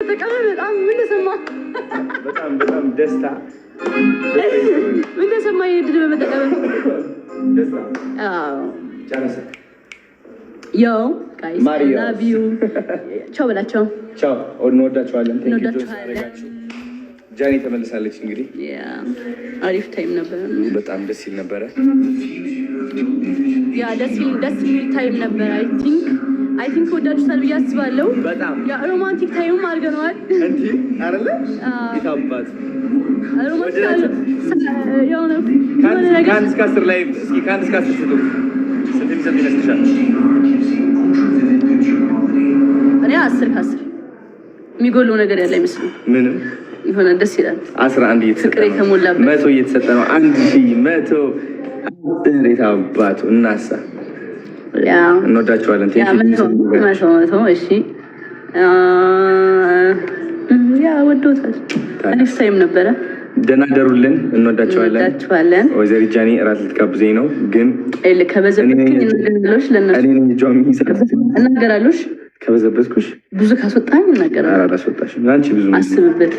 በመጠቀም በጣም ምን ተሰማ? በጣም ደስታ ምን ተሰማ? የድል በመጠቀም ደስታ። አዎ ጨረሰ። ዮ ጋይስ ላቭ ዩ ቻው በላቸው። ቻው እንወዳችኋለን። ጃኒ ተመልሳለች። እንግዲህ አሪፍ ታይም ነበር። በጣም ደስ ይል ነበረ። ደስ የሚል ታይም ነበር። አይ ቲንክ ወዳችሁታል ብዬ አስባለሁ። በጣም ሮማንቲክ ታይም አድርገነዋል። እንዴ አይደለ? ይታባዝ ሮማንቲክ የሆነ ከአንድ እስከ 10 ላይ እስኪ ከአንድ እስከ 10 ስጡ። ስንት ይመስልሻል? እኔ 10 ከ10 የሚጎለው ነገር ያለ አይመስልም። ምንም የሆነ ደስ ይላል። 11 ፍቅር የተሞላበት 100 እየተሰጠ ነው። 1100 አባቱ እናሳ እንወዳቸዋለን። እሺ ወዶታል። አሪፍ ታይም ነበረ። ደህና ደሩልን። እንወዳቸዋለን። ወይዘሪት ጃኒ እራት ልትጋብዘኝ ነው፣ ግን እናገራለሽ። ከበዘበዝኩሽ ብዙ ካስወጣኝ እናገራለሁ። አላስወጣሽም። አንቺ ብዙ አስብበት።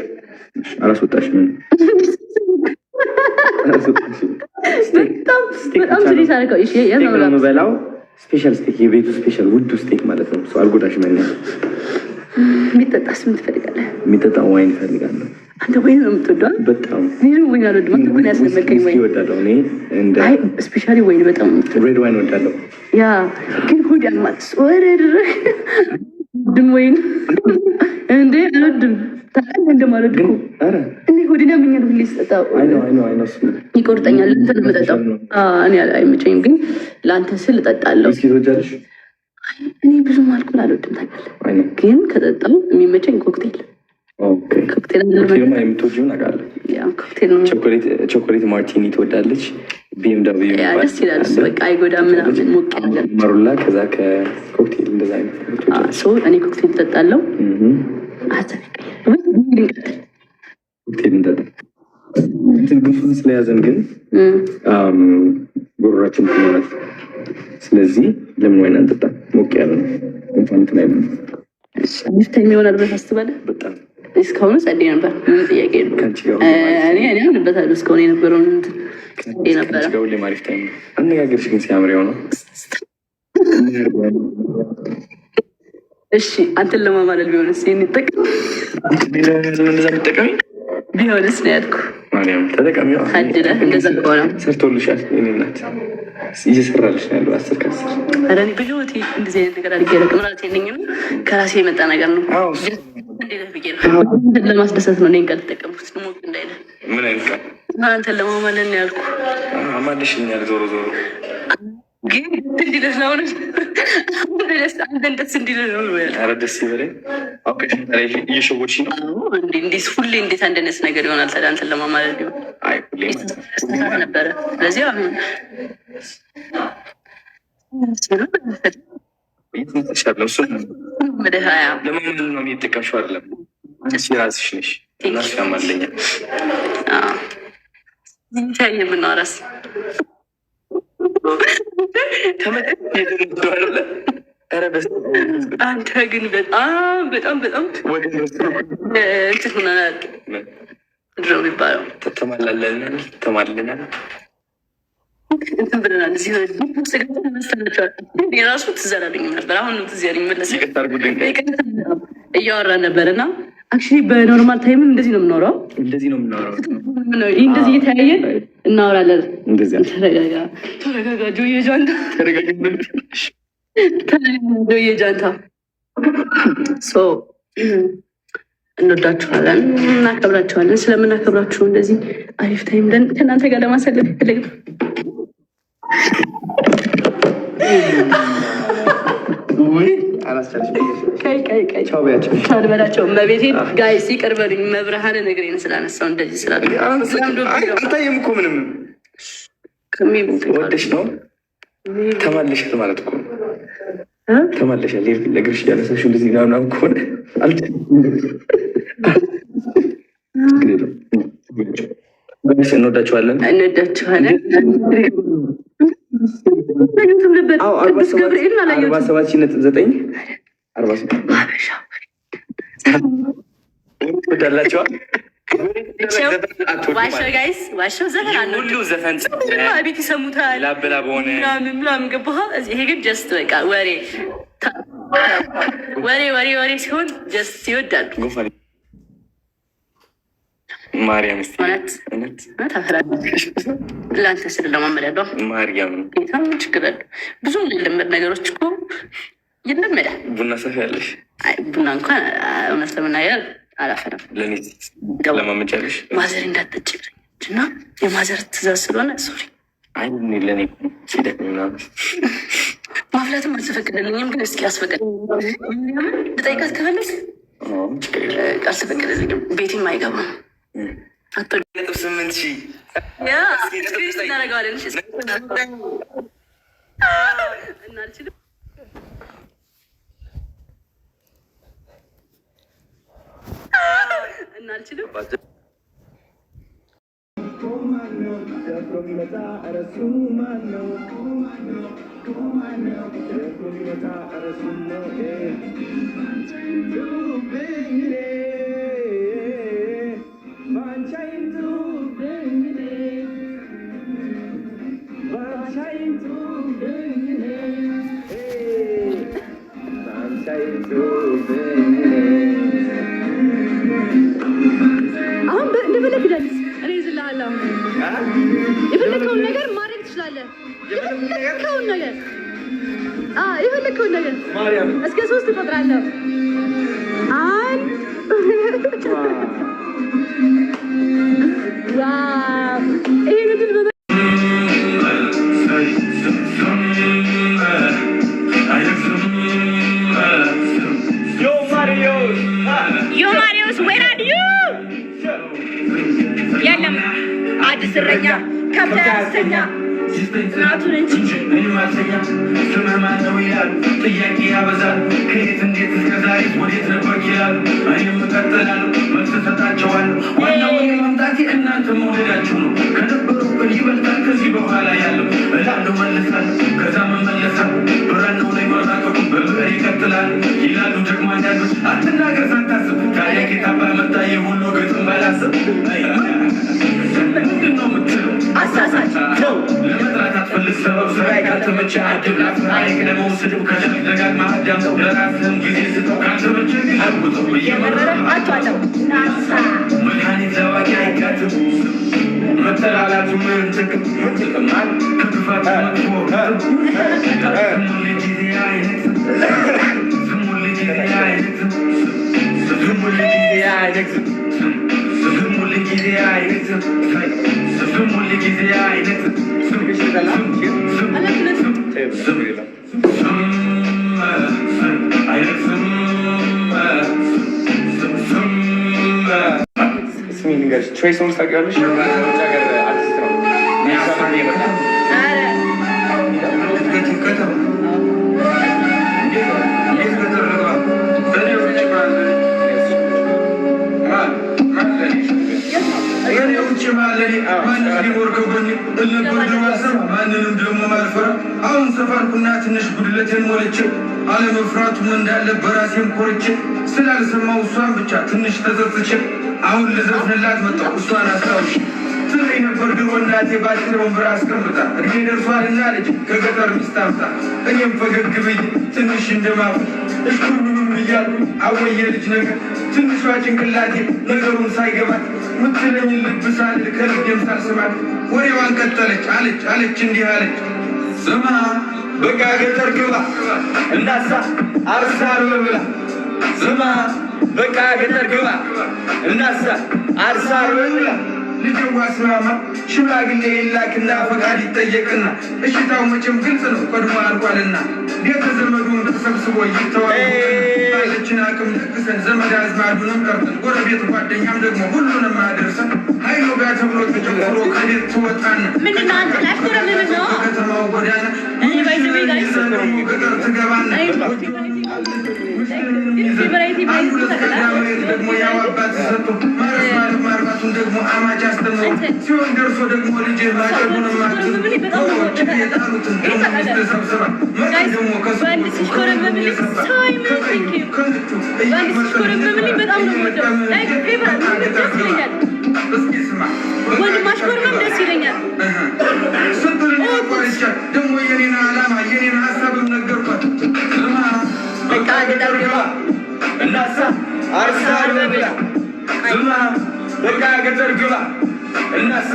አላስወጣሽም። በጣም ስሪስ አደረገው። እሺ የምበላው ስፔሻል ስቴክ፣ የቤቱ ስፔሻል ውዱ ስቴክ ማለት ነው። ሰው አልጎዳሽም። የሚጠጣስ ምን ትፈልጋለህ? የሚጠጣ ዋይን እፈልጋለሁ። አንተ ወይን ነው የምትወደው? በጣም ወይን አልወድም። አንተ እኮ ነው ያስለመድከኝ። ወይን እወዳለሁ እኔ ስፔሻሊ ወይን በጣም ሬድ ዋይን እወዳለሁ። ግን ሆድ ያማት ድም ወይን እንዴ አልወድም። ታውቃለህ እንደማልወድ እኮ እኔ ሆዴን ያመኛል ሁሌ ስጠጣው። ይቆርጠኛል። እንትን የምጠጣው እኔ አይመቸኝም፣ ግን ለአንተ ስል እጠጣለሁ። እኔ ብዙም አልኮል አልወድም ታውቃለህ፣ ግን ከጠጣው የሚመቸኝ ኮክቴል ቾኮሌት ማርቲኒ ትወዳለች። ቢኤምደብሊው ደስ ይላል። በቃ አይጎዳም ምናምን ሞቅ ያለ መሩላ ከዛ ከኮክቴል እንደዛ አይነት እኔ ኮክቴል እጠጣለሁ። ኮክቴል እንጠጣ ጉንፋን ስለያዘን ግን ጉሮሯችን ትሞላል። ስለዚህ ለምን ወይን አንጠጣ? ሞቅ ያለ ነው። ጉንፋን እንትን አይልም። ታይም ይሆናል ብለህ ታስባለህ? በጣም እስካሁኑ ጸዴ ነበር። ምንም ጥያቄ የለውም። እኔ አምንበታለሁ። እስካሁን የነበረውን ጸዴ ነበረ። አሪፍ ታይም ነው። አነጋገርሽ ግን ሲያምር ነው። እሺ አንተን ለማማለል ቢሆንስ የሚጠቀም ቢሆንስ ነው ያልኩህ። ማርያም ተጠቃሚ ታድለ እንደዛ ከሆነ ሰርቶልሻል። የእኔ እናት እየሰራልሽ ነው ያለው 10 ከ10። ኧረ እኔ በህይወቴ እንደዚህ አይነት ነገር አድርጌ አላውቅም። ማለት የለኝም፣ ከራሴ የመጣ ነገር ነው። ለማስደሰት ነው። እኔን ቃል ተጠቀምኩት ሞቅ እንዳይለ። ምን አይነት ቃል? አንተን ለማማለል ነው ያልኩህ። አማልሽኛል። ዞሮ ግን እንዲለሽ ነው አንተን ደስ እንዲለሽ ነው። ኧረ ደስ ይበለኝ። አውቀሽ እየሸወድሽ ነው እንዴ? ሁሌ እንዴት አንድ አይነት ነገር ይሆናል ታዲያ? አንተን ለማማለል ቢሆን ሁሌ ነበረ። ስለዚህ አሁን ለማማለል ነው የሚጠቀምሽው አይደለም። ራስሽ ነሽ እናስማማለኛል። ይታየ ምናራስ አንተ ግን በጣም እንትን ሆነናል። ድሮ የሚባለው ተማለናል እንትን ብለናል። እዚህ መሰላቸዋል። የራሱ ትዝ አላለኝም ነበር። አሁን ትዝ ያለኝ መለሰ። እያወራን ነበር እና አክቹዋሊ በኖርማል ታይም እንደዚህ ነው የምናወራው። እንደዚህ እየተያየን እናወራለን። ተረጋጋ ጆዬ ጃንታ፣ እንወዳችኋለን፣ እናከብራችኋለን። ስለምናከብራችሁ እንደዚህ አሪፍ ታይም ብለን ከእናንተ ጋር ለማሳለፍ ይፈልግ በላቸው። መቤቴ ጋይስ ይቅር በሉኝ። መብርሃን እግሬን ስላነሳው እንደዚህ ስላልታየም እኮ ምንም ወደሽ ነው። ተማለሻል ማለት እኮ ተማለሻል። ለእግርሽ እያነሳሽ እንደዚህ ምናምን ከሆነ እንወዳችኋለን። ነበር 47.9 ወዳላቸዋ ዋሻው ጋይስ ዋሻው ዘፈን አለ ሁሉ ዘፈን ቤት ይሰሙታል ላብላ በሆነ ምናምን ገባህ። ይሄ ግን ጀስት በቃ ወሬ ወሬ ወሬ ወሬ ሲሆን ጀስት ይወዳሉ። ማርያም ለአንተ ስል ለማመዳለሁ ማርያም ችግር አለ። ብዙ የለመድ ነገሮች እኮ ይለመዳል። ቡና ሰፊ ያለሽ ቡና እንኳን እውነት ለመናገር አላፈረም። ለእኔ ለማመጫለሽ ማዘር እንዳትጠጪ ብለኛለች እና የማዘር ትእዛዝ ስለሆነ ሶሪ። አይ ለእኔ ሲደክም ምናምን ማፍላትም አልተፈቀደልኝም፣ ግን እስኪ አስፈቀደ ልጠይቃት ከፈለግ አልተፈቀደልኝም። ቤቴም አይገባም። ነጥብ 8,000 እናደርገዋለን እናልችልም እናልችልም አሁን እንደፈለግ ዳንስ እኔ ይዝልሃለሁ። የፈለግከውን ነገር ማድረግ ትችላለህ። የፈለግከውን ነገር የፈለግከውን ነገር እስከ 3 እቆጥራለሁ። 1 ይሄን ድል የለም አዲስ እረኛ ከብት ያስተኛ እናቱን እንጂ ስምህ ማነው ይላሉ፣ ጥያቄ ያበዛሉ። ከየት እንዴት እስከ ዛሬ ወዴት ነበርክ ይላሉ። እኔም እቀጥላለሁ መልስ እሰጣቸዋለሁ። ዋናው መምጣቴ እናንተ መውደዳችሁ ነው። ከነበሩብን ይበልጣል ከዚህ በኋላ ያለው እላለሁ መለሳለሁ፣ ከዛ መመለሳለሁ። ብራናው ላይ መራቀቁ በብዕር ይቀጥላል ይላሉ ደግሞ አንዳንዶች። አትናገር ሳታስብ ታዲያ ጌታባ መጣ የሁሉ ግጥም ባላስብ ምንድን ነው የምትለው? አሳሳች ነው ለመጥራት አትፈልግ ሰበብ ስራ ካልተመቸ አድብ ላፍራ የቅደመው ስድብ ከችል ደጋግማ አዳምጠው ለራስህም ጊዜ ስጠው ካልተመቸ ግን አልቁጠው እየመረረ አቷለው ናሳ መድኃኒት ለዋቂ አይጋትም መተላላቱ ምን ጥቅም ምንጥቅማል ከክፋት መጥፎ ዝሙል ጊዜ አይነት ዝሙል ጊዜ አይነት ዝሙል ጊዜ አይነት ዝሙል ጊዜ አይነት ዝሙል ጊዜ አይነት ትሬ ሶንግስ ታውቂዋለሽ? አርቲስት ነው። ማንንም ደግሞ ማልፈራ አሁን ሰፋርኩና ትንሽ ጉድለቴን ሞልቼ አለመፍራቱም እንዳለ በራሴም ኮርቼ ስላልሰማው እሷን ብቻ ትንሽ ተጸጽቼ አሁን ልዘፍንላት መጣሁ እሷን አስታውሽ ትለኝ ነበር ድሮ እናቴ ባጭር ወንበር አስቀምጣ እድሜ ደርሷልና ልጅ ከገጠር ሚስት አምጣ እኔም ፈገግ ብዬ ትንሽ እንደማፉ እሽኩርምም እያልኩ አወየ ልጅ ነገር ትንሿ ጭንቅላቴ ነገሩን ሳይገባት ምትለኝ ልብ ሳልል ከልቤም ሳልስማት ወሬዋን ቀጠለች አለች እንዲህ አለች ስማ በቃ ገጠር ግባ እናሳ አርሳ ብላ ስማ በቃ ገጠር ግባ እናሳ አርሳ ብላ ልጅዋ ስማማ ሽማግሌ ይላክና ፈቃድ ይጠየቅና እሽታው መቼም ግልጽ ነው ቀድሞ አልቋልና ቤተ ዘመዱን ተሰብስቦ ይተዋወቅ ባለችን አቅም ደግሰን ዘመድ አዝማዱንም ቀርተን ጎረቤት ጓደኛም ደግሞ ሁሉንም አደርሰን ኃይሎ ጋር ተብሎ ተጨፍሮ ከቤት ትወጣና ከተማው ጎዳና ገጠር ትገባና አንዱ ለተቀዳመሬት ደግሞ ያው አባት ሰጡ ማርባቱን ደግሞ አማች አስተምሮ ሲሆን ደርሶ ደግሞ ልጅ ማጨቡን ማግዝ የጣሉትን ደግሞ ተሰብስባ መጣ ደግሞ ስንቱን ቆርቻ ደግሞ የኔን ዓላማ የኔን ሀሳብም ነገርኳት። በቃ ገጠር ግባ እናሳ አርሳ በብላ ዝማ በቃ ገጠር ግባ እናሳ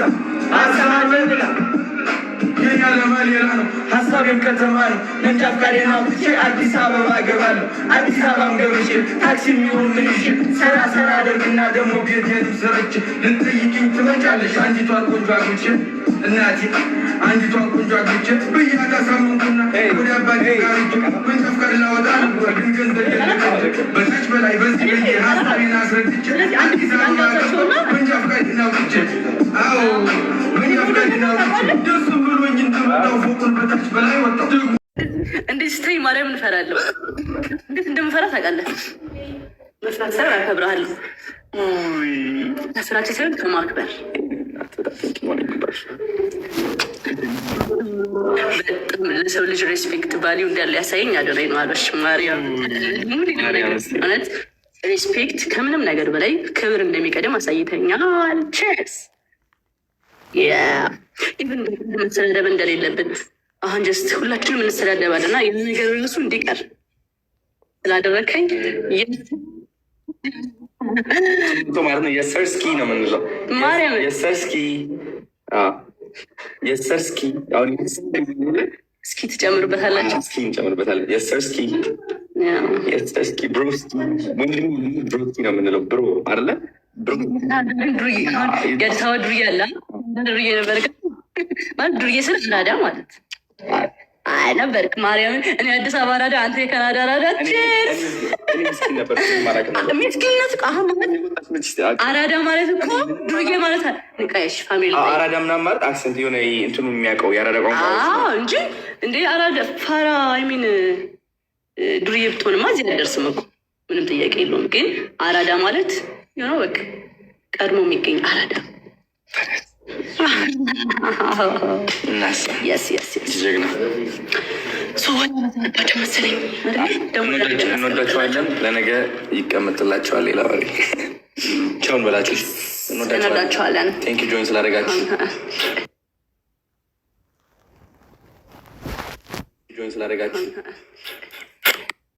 አርሳ በብላ የኛ ዓላማ ሌላ ነው፣ ሀሳቤም ከተማ ነው። መንጃ ፈቃዴን አውጥቼ አዲስ አበባ እገባለሁ። አዲስ አበባም ገብቼ ታክሲ የሚሆን ምን ይዤ ሰራ አደርግና ደግሞ ቤቴን ሰርቼ ልትጠይቂኝ ትመጫለሽ አንዲቷን ቆንጆ አግብቼ እናቴ አንዲቷን ቆንጆ አግብቼ ብያ ካሳመንኩና ወደ አባቴ ጋር ሂጅ መንጃ ፈቃድ ላወጣ ነበር፣ ግን ገንዘብ የለኝም። በታች በላይ በዚህ ብዬ ሀሳቤን አስረድቼ አዲስ አበባ ገባሁ መንጃ ፈቃዴን አውጥቼ። አዎ መንጃ ፈቃዴን አውጥቼ ደስ ብሎኝ እንደመጣሁ ፎቁን በታች በላይ ወጣሁ። እንዴት ስትይ ማርያም እንፈራለሁ። እንዴት እንደምፈራ ታውቃለህ? መስራት ሰር አከብርሃለሁ። ስራችን ሳይሆን ከማክበር ለሰው ልጅ ሬስፔክት ቫሊዩ እንዳለ ያሳየኝ አደረኝ ነው አለሽ ማርያም። እውነት ሬስፔክት ከምንም ነገር በላይ ክብር እንደሚቀደም አሳይተኛል። ቼርስ ኢቨን መሰዳደብ እንደሌለብን አሁን ጀስት ሁላችንም እንሰዳደባለን እና ይህ ነገር እነሱ እንዲቀር ስላደረከኝ ማለት ነው። የሰርስኪ ነው የምንለው ማርያም የሰርስኪ የሰርስኪ አሁን እስኪ ትጨምርበታላችሁ። እስኪ እንጨምርበታለን። የሰርስኪ የሰርስኪ ብሮስኪ ወንድም ብሮስኪ ነው የምንለው። ብሮ አይደለ ዱርዬ ገድታዋ ዱርዬ አለ ዱርዬ ነበር ማለት ዱርዬ ስል አራዳ ማለት አይ ነበርክ ማርያምን። እኔ አዲስ አበባ አራዳ፣ አንተ የካናዳ አራዳ። ቼርስ ምስኪንነት አራዳ ማለት እኮ ዱርዬ ማለት ንቃሽ ፋሚሊ አራዳ ምናምን ማለት አክሰንት የሆነ እንትኑ የሚያውቀው የአራዳ ቋንቋ እንጂ እንዴ አራዳ ፋራ አይሚን ዱርዬ ብትሆንማ እዚህ አልደርስም እኮ ምንም ጥያቄ የለውም። ግን አራዳ ማለት የሆነ በቃ ቀድሞ የሚገኝ አራዳ መሰለኝ። እንወዳቸዋለን። ለነገ ይቀመጥላቸዋል። ሌላ ወሬ ቻውን በላችሁ። እንወዳቸዋለን። ቴንኪው ጆይን ስላደረጋችሁ